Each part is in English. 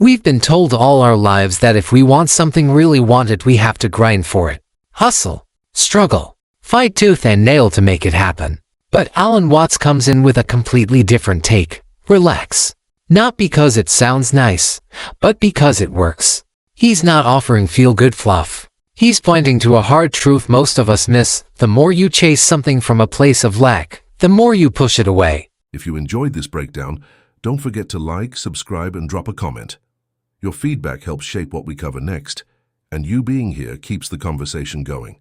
We've been told all our lives that if we want something really wanted, we have to grind for it. Hustle, struggle, fight tooth and nail to make it happen. But Alan Watts comes in with a completely different take. Relax. Not because it sounds nice, but because it works. He's not offering feel-good fluff. He's pointing to a hard truth most of us miss. The more you chase something from a place of lack, the more you push it away. If you enjoyed this breakdown, don't forget to like, subscribe, and drop a comment. Your feedback helps shape what we cover next, and you being here keeps the conversation going.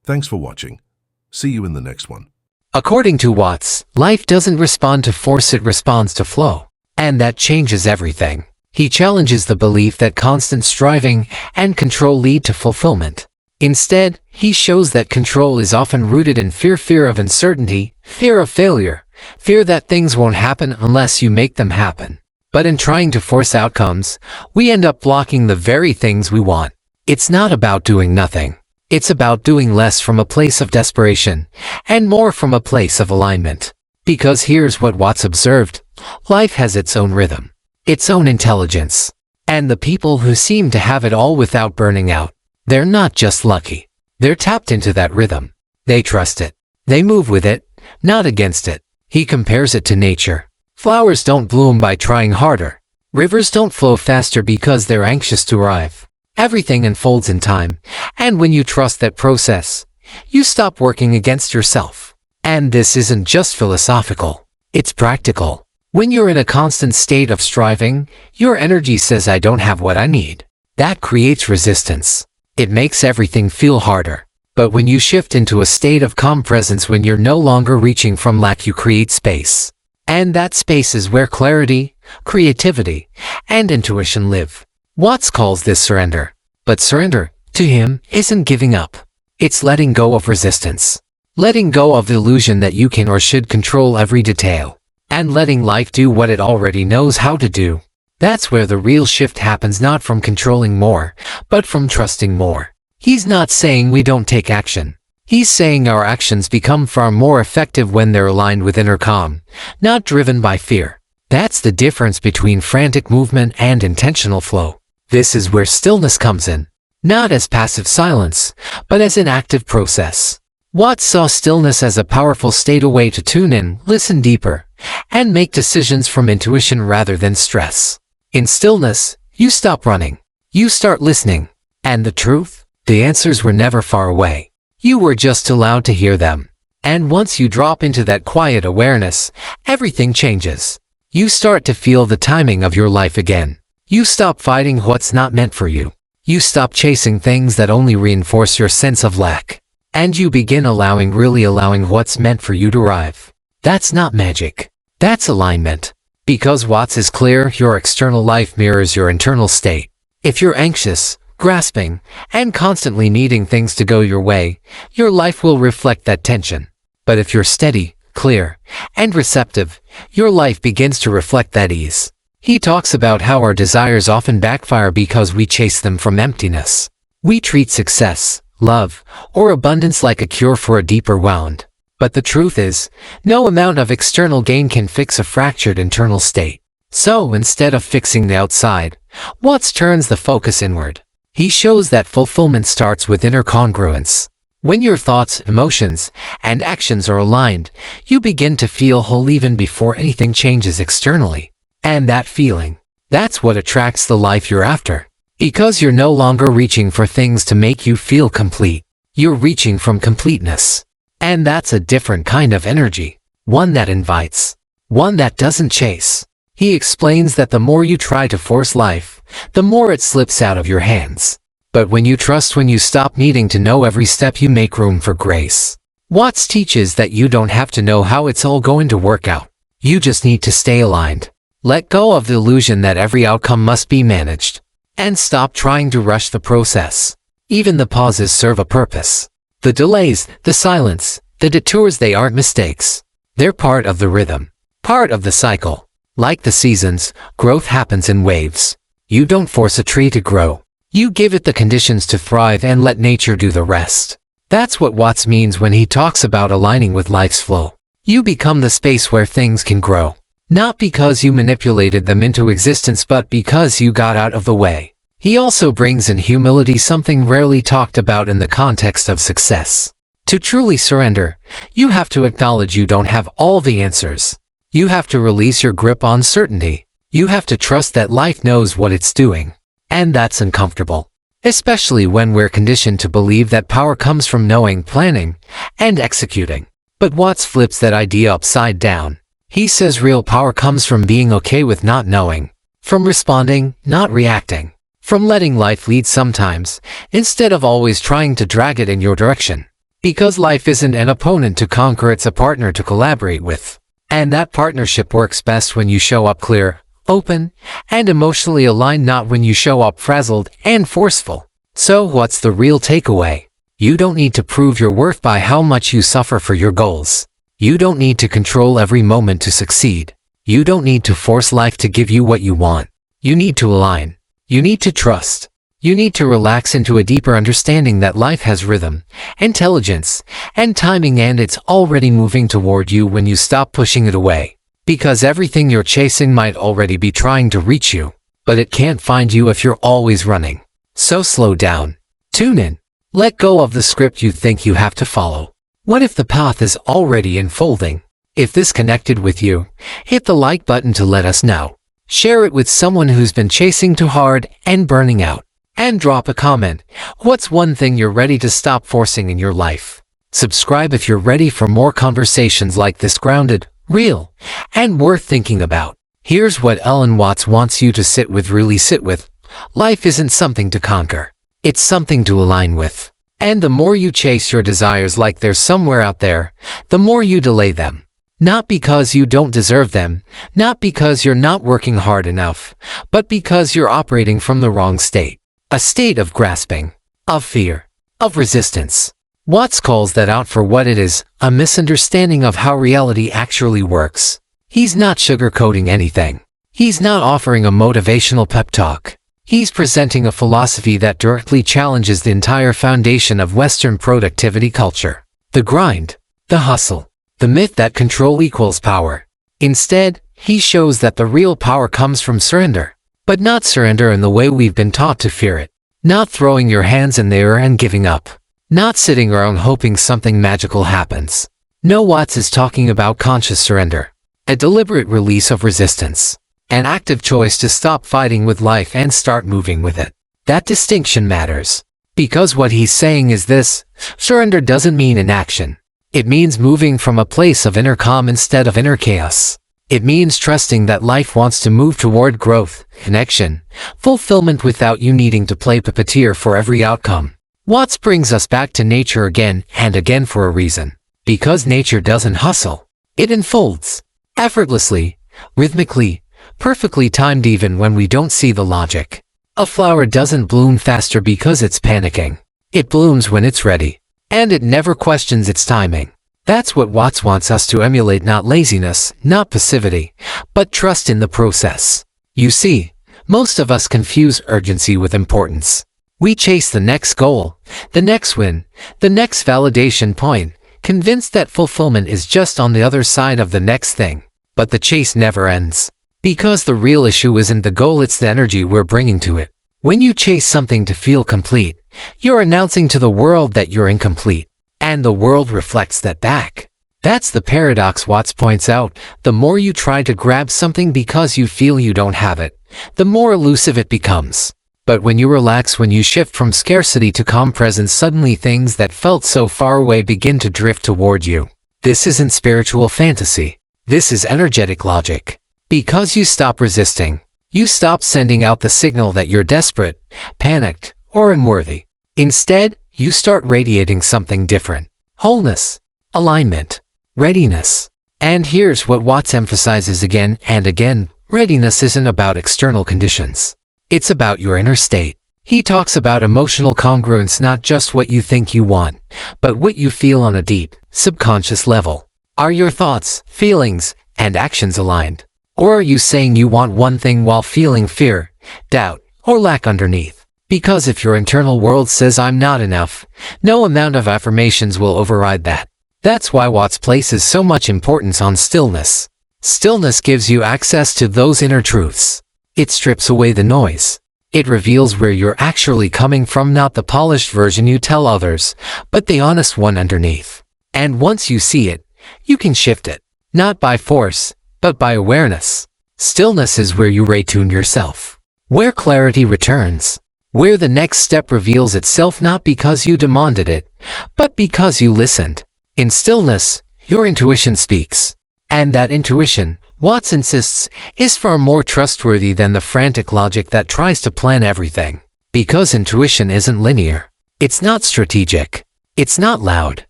Thanks for watching. See you in the next one. According to Watts, life doesn't respond to force, it responds to flow. And that changes everything. He challenges the belief that constant striving and control lead to fulfillment. Instead, he shows that control is often rooted in fear of uncertainty, fear of failure, fear that things won't happen unless you make them happen. But in trying to force outcomes, we end up blocking the very things we want. It's not about doing nothing. It's about doing less from a place of desperation and more from a place of alignment. Because here's what Watts observed. Life has its own rhythm, its own intelligence. And the people who seem to have it all without burning out, they're not just lucky. They're tapped into that rhythm. They trust it. They move with it, not against it. He compares it to nature. Flowers don't bloom by trying harder. Rivers don't flow faster because they're anxious to arrive. Everything unfolds in time, and when you trust that process, you stop working against yourself. And this isn't just philosophical. It's practical. When you're in a constant state of striving, your energy says, I don't have what I need. That creates resistance. It makes everything feel harder. But when you shift into a state of calm presence, when you're no longer reaching from lack, you create space. And that space is where clarity, creativity, and intuition live. Watts calls this surrender. But surrender, to him, isn't giving up. It's letting go of resistance. Letting go of the illusion that you can or should control every detail. And letting life do what it already knows how to do. That's where the real shift happens, not from controlling more, but from trusting more. He's not saying we don't take action. He's saying our actions become far more effective when they're aligned with inner calm, not driven by fear. That's the difference between frantic movement and intentional flow. This is where stillness comes in, not as passive silence, but as an active process. Watts saw stillness as a powerful state, a way to tune in, listen deeper, and make decisions from intuition rather than stress. In stillness, you stop running. You start listening. And the truth? The answers were never far away. You were just allowed to hear them. And once you drop into that quiet awareness, everything changes. You start to feel the timing of your life again. You stop fighting what's not meant for you. You stop chasing things that only reinforce your sense of lack. And you begin really allowing what's meant for you to arrive. That's not magic. That's alignment. Because Watts is clear, your external life mirrors your internal state. If you're anxious, grasping, and constantly needing things to go your way, your life will reflect that tension. But if you're steady, clear, and receptive, your life begins to reflect that ease. He talks about how our desires often backfire because we chase them from emptiness. We treat success, love, or abundance like a cure for a deeper wound. But the truth is, no amount of external gain can fix a fractured internal state. So instead of fixing the outside, Watts turns the focus inward. He shows that fulfillment starts with inner congruence. When your thoughts, emotions, and actions are aligned, you begin to feel whole even before anything changes externally. And that feeling, that's what attracts the life you're after. Because you're no longer reaching for things to make you feel complete. You're reaching from completeness. And that's a different kind of energy. One that invites. One that doesn't chase. He explains that the more you try to force life, the more it slips out of your hands. But when you trust, when you stop needing to know every step, you make room for grace. Watts teaches that you don't have to know how it's all going to work out. You just need to stay aligned. Let go of the illusion that every outcome must be managed. And stop trying to rush the process. Even the pauses serve a purpose. The delays, the silence, the detours, they aren't mistakes. They're part of the rhythm. Part of the cycle. Like the seasons, growth happens in waves. You don't force a tree to grow. You give it the conditions to thrive and let nature do the rest. That's what Watts means when he talks about aligning with life's flow. You become the space where things can grow. Not because you manipulated them into existence, but because you got out of the way. He also brings in humility, something rarely talked about in the context of success. To truly surrender, you have to acknowledge you don't have all the answers. You have to release your grip on certainty. You have to trust that life knows what it's doing. And that's uncomfortable. Especially when we're conditioned to believe that power comes from knowing, planning, and executing. But Watts flips that idea upside down. He says real power comes from being okay with not knowing. From responding, not reacting. From letting life lead sometimes, instead of always trying to drag it in your direction. Because life isn't an opponent to conquer, it's a partner to collaborate with. And that partnership works best when you show up clear, open, and emotionally aligned, not when you show up frazzled and forceful. So what's the real takeaway? You don't need to prove your worth by how much you suffer for your goals. You don't need to control every moment to succeed. You don't need to force life to give you what you want. You need to align. You need to trust. You need to relax into a deeper understanding that life has rhythm, intelligence, and timing, and it's already moving toward you when you stop pushing it away. Because everything you're chasing might already be trying to reach you, but it can't find you if you're always running. So slow down. Tune in. Let go of the script you think you have to follow. What if the path is already unfolding? If this connected with you, hit the like button to let us know. Share it with someone who's been chasing too hard and burning out. And drop a comment. What's one thing you're ready to stop forcing in your life? Subscribe if you're ready for more conversations like this, grounded, real, and worth thinking about. Here's what Alan Watts wants you to really sit with. Life isn't something to conquer. It's something to align with. And the more you chase your desires like they're somewhere out there, the more you delay them. Not because you don't deserve them, not because you're not working hard enough, but because you're operating from the wrong state. A state of grasping, of fear, of resistance. Watts calls that out for what it is, a misunderstanding of how reality actually works. He's not sugarcoating anything. He's not offering a motivational pep talk. He's presenting a philosophy that directly challenges the entire foundation of Western productivity culture. The grind, the hustle, the myth that control equals power. Instead, he shows that the real power comes from surrender. But not surrender in the way we've been taught to fear it. Not throwing your hands in the air and giving up. Not sitting around hoping something magical happens. No, Watts is talking about conscious surrender. A deliberate release of resistance. An active choice to stop fighting with life and start moving with it. That distinction matters. Because what he's saying is this: surrender doesn't mean inaction. It means moving from a place of inner calm instead of inner chaos. It means trusting that life wants to move toward growth, connection, fulfillment without you needing to play puppeteer for every outcome. Watts brings us back to nature again and again for a reason. Because nature doesn't hustle. It unfolds. Effortlessly, rhythmically, perfectly timed even when we don't see the logic. A flower doesn't bloom faster because it's panicking. It blooms when it's ready. And it never questions its timing. That's what Watts wants us to emulate, not laziness, not passivity, but trust in the process. You see, most of us confuse urgency with importance. We chase the next goal, the next win, the next validation point, convinced that fulfillment is just on the other side of the next thing. But the chase never ends. Because the real issue isn't the goal, it's the energy we're bringing to it. When you chase something to feel complete, you're announcing to the world that you're incomplete. And the world reflects that back. That's the paradox Watts points out. The more you try to grab something because you feel you don't have it, the more elusive it becomes. But when you relax, when you shift from scarcity to calm presence, suddenly things that felt so far away begin to drift toward you. This isn't spiritual fantasy. This is energetic logic. Because you stop resisting. You stop sending out the signal that you're desperate, panicked, or unworthy. Instead, you start radiating something different. Wholeness, alignment, readiness. And here's what Watts emphasizes again and again: readiness isn't about external conditions. It's about your inner state. He talks about emotional congruence, not just what you think you want, but what you feel on a deep, subconscious level. Are your thoughts, feelings, and actions aligned? Or are you saying you want one thing while feeling fear, doubt, or lack underneath? Because if your internal world says I'm not enough, no amount of affirmations will override that. That's why Watts places so much importance on stillness. Stillness gives you access to those inner truths. It strips away the noise. It reveals where you're actually coming from, not the polished version you tell others, but the honest one underneath. And once you see it, you can shift it. Not by force, but by awareness. Stillness is where you retune yourself. Where clarity returns. Where the next step reveals itself, not because you demanded it, but because you listened. In stillness, your intuition speaks. And that intuition, Watts insists, is far more trustworthy than the frantic logic that tries to plan everything. Because intuition isn't linear. It's not strategic. It's not loud.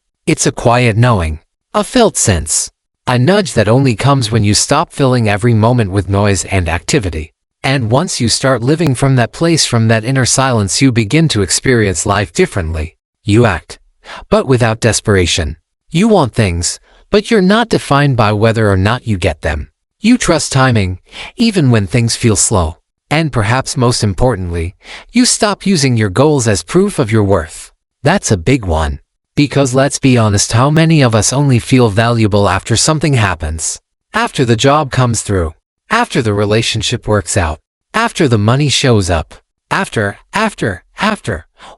It's a quiet knowing. A felt sense. A nudge that only comes when you stop filling every moment with noise and activity. And once you start living from that place, from that inner silence, you begin to experience life differently. You act, but without desperation. You want things, but you're not defined by whether or not you get them. You trust timing, even when things feel slow. And perhaps most importantly, you stop using your goals as proof of your worth. That's a big one. Because let's be honest, how many of us only feel valuable after something happens? After the job comes through. After the relationship works out. After the money shows up. After.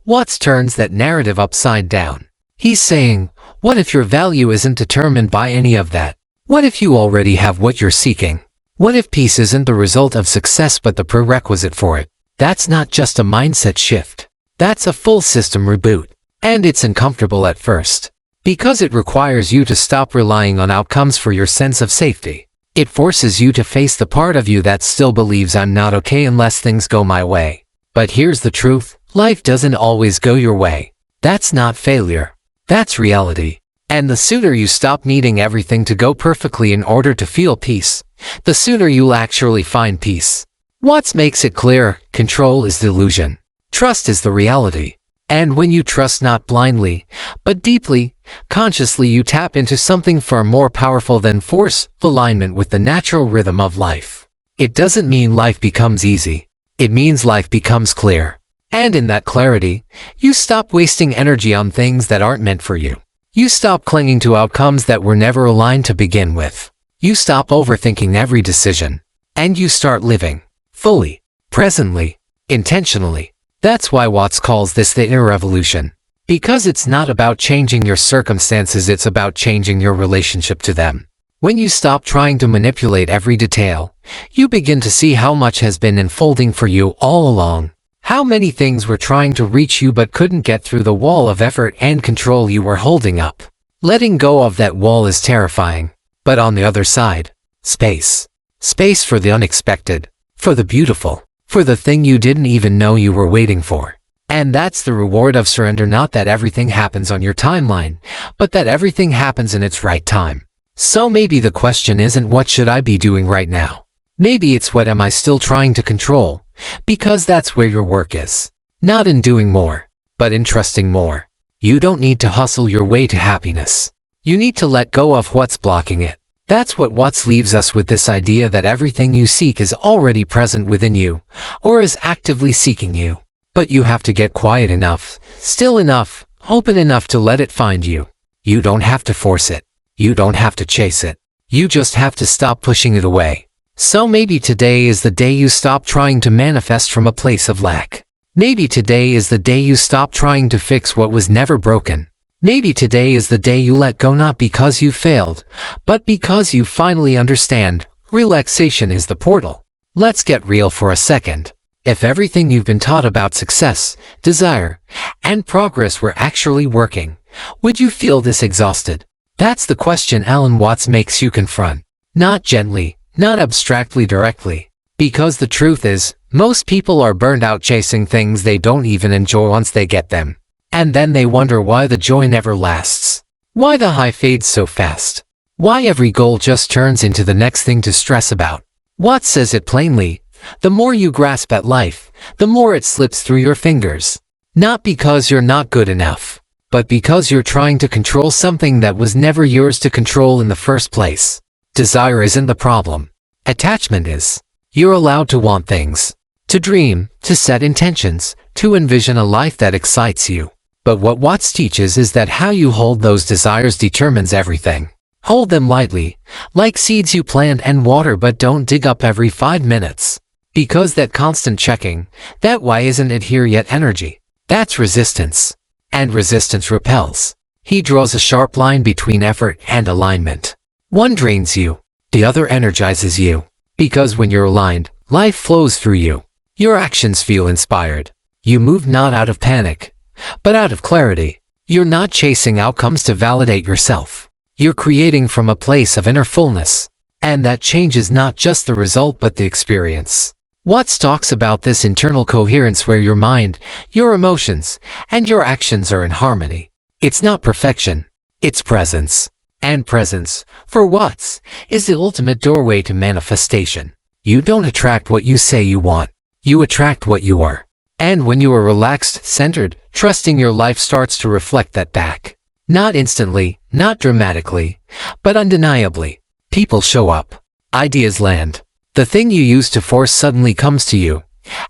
Watts turns that narrative upside down. He's saying, what if your value isn't determined by any of that? What if you already have what you're seeking? What if peace isn't the result of success but the prerequisite for it? That's not just a mindset shift. That's a full system reboot. And it's uncomfortable at first. Because it requires you to stop relying on outcomes for your sense of safety. It forces you to face the part of you that still believes I'm not okay unless things go my way. But here's the truth. Life doesn't always go your way. That's not failure. That's reality. And the sooner you stop needing everything to go perfectly in order to feel peace, the sooner you'll actually find peace. Watts makes it clear, control is the illusion. Trust is the reality. And when you trust not blindly, but deeply, consciously, you tap into something far more powerful than force, alignment with the natural rhythm of life. It doesn't mean life becomes easy. It means life becomes clear. And in that clarity, you stop wasting energy on things that aren't meant for you. You stop clinging to outcomes that were never aligned to begin with. You stop overthinking every decision. And you start living fully, presently, intentionally. That's why Watts calls this the inner revolution. Because it's not about changing your circumstances, it's about changing your relationship to them. When you stop trying to manipulate every detail, you begin to see how much has been unfolding for you all along. How many things were trying to reach you but couldn't get through the wall of effort and control you were holding up. Letting go of that wall is terrifying. But on the other side, space. Space for the unexpected, for the beautiful, for the thing you didn't even know you were waiting for. And that's the reward of surrender, not that everything happens on your timeline, but that everything happens in its right time. So maybe the question isn't what should I be doing right now? Maybe it's what am I still trying to control? Because that's where your work is. Not in doing more, but in trusting more. You don't need to hustle your way to happiness. You need to let go of what's blocking it. That's what Watts leaves us with, this idea that everything you seek is already present within you, or is actively seeking you. But you have to get quiet enough, still enough, open enough to let it find you. You don't have to force it. You don't have to chase it. You just have to stop pushing it away. So maybe today is the day you stop trying to manifest from a place of lack. Maybe today is the day you stop trying to fix what was never broken. Maybe today is the day you let go, not because you failed, but because you finally understand, relaxation is the portal. Let's get real for a second. If everything you've been taught about success, desire, and progress were actually working, would you feel this exhausted? That's the question Alan Watts makes you confront. Not gently, not abstractly, directly. Because the truth is, most people are burned out chasing things they don't even enjoy once they get them. And then they wonder why the joy never lasts. Why the high fades so fast. Why every goal just turns into the next thing to stress about. Watts says it plainly. The more you grasp at life, the more it slips through your fingers. Not because you're not good enough, but because you're trying to control something that was never yours to control in the first place. Desire isn't the problem. Attachment is. You're allowed to want things, to dream, to set intentions, to envision a life that excites you. But what Watts teaches is that how you hold those desires determines everything. Hold them lightly, like seeds you plant and water but don't dig up every 5 minutes. Because that constant checking, that why isn't it here yet energy, that's resistance. And resistance repels. He draws a sharp line between effort and alignment. One drains you, the other energizes you. Because when you're aligned, life flows through you. Your actions feel inspired. You move not out of panic, but out of clarity. You're not chasing outcomes to validate yourself. You're creating from a place of inner fullness. And that changes not just the result but the experience. Watts talks about this internal coherence where your mind, your emotions, and your actions are in harmony. It's not perfection, it's presence. And presence, for Watts, is the ultimate doorway to manifestation. You don't attract what you say you want. You attract what you are. And when you are relaxed, centered, trusting, your life starts to reflect that back. Not instantly, not dramatically, but undeniably. People show up. Ideas land. The thing you used to force suddenly comes to you,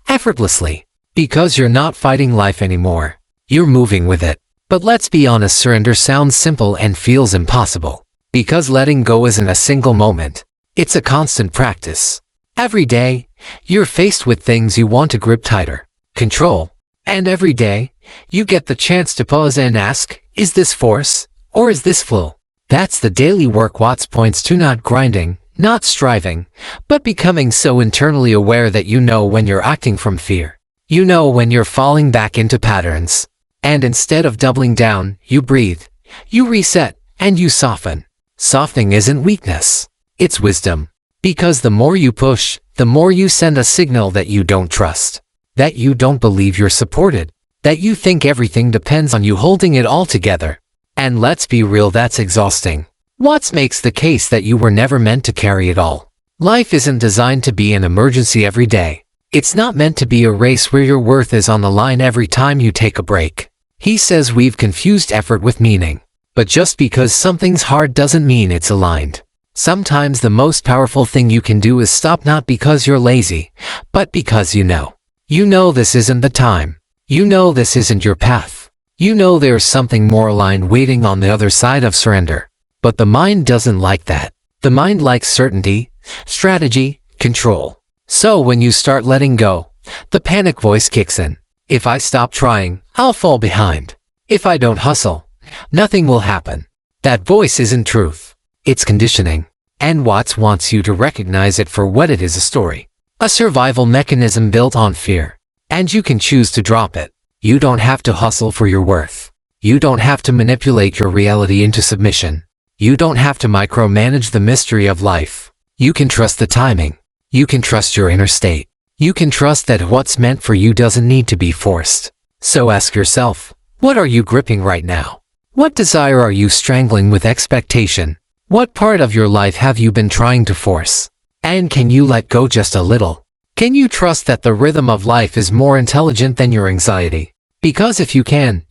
effortlessly, because you're not fighting life anymore. You're moving with it. But let's be honest, surrender sounds simple and feels impossible. Because letting go isn't a single moment. It's a constant practice. Every day, you're faced with things you want to grip tighter, control. And every day, you get the chance to pause and ask, is this force, or is this flow? That's the daily work Watts points to, not grinding, not striving, but becoming so internally aware that you know when you're acting from fear. You know when you're falling back into patterns. And instead of doubling down, you breathe, you reset, and you soften. Softening isn't weakness. It's wisdom. Because the more you push, the more you send a signal that you don't trust. That you don't believe you're supported. That you think everything depends on you holding it all together. And let's be real, that's exhausting. Watts makes the case that you were never meant to carry it all. Life isn't designed to be an emergency every day. It's not meant to be a race where your worth is on the line every time you take a break. He says we've confused effort with meaning. But just because something's hard doesn't mean it's aligned. Sometimes the most powerful thing you can do is stop, not because you're lazy, but because you know. You know this isn't the time. You know this isn't your path. You know there's something more aligned waiting on the other side of surrender. But the mind doesn't like that. The mind likes certainty, strategy, control. So when you start letting go, the panic voice kicks in. If I stop trying, I'll fall behind. If I don't hustle, nothing will happen. That voice isn't truth. It's conditioning. And Watts wants you to recognize it for what it is, a story. A survival mechanism built on fear. And you can choose to drop it. You don't have to hustle for your worth. You don't have to manipulate your reality into submission. You don't have to micromanage the mystery of life. You can trust the timing. You can trust your inner state. You can trust that what's meant for you doesn't need to be forced. So ask yourself, what are you gripping right now? What desire are you strangling with expectation? What part of your life have you been trying to force? And can you let go just a little? Can you trust that the rhythm of life is more intelligent than your anxiety? Because if you can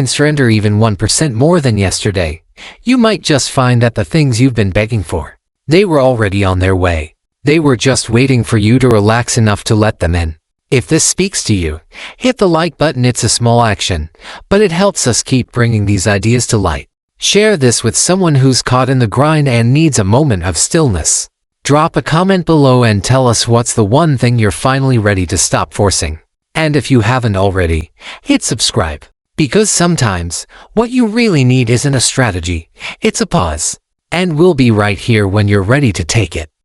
surrender even 1% more than yesterday, you might just find that the things you've been begging for, they were already on their way. They were just waiting for you to relax enough to let them in. If this speaks to you, hit the like button. It's a small action, but it helps us keep bringing these ideas to light. Share this with someone who's caught in the grind and needs a moment of stillness. Drop a comment below and tell us what's the one thing you're finally ready to stop forcing. And if you haven't already, hit subscribe. Because sometimes, what you really need isn't a strategy, it's a pause. And we'll be right here when you're ready to take it.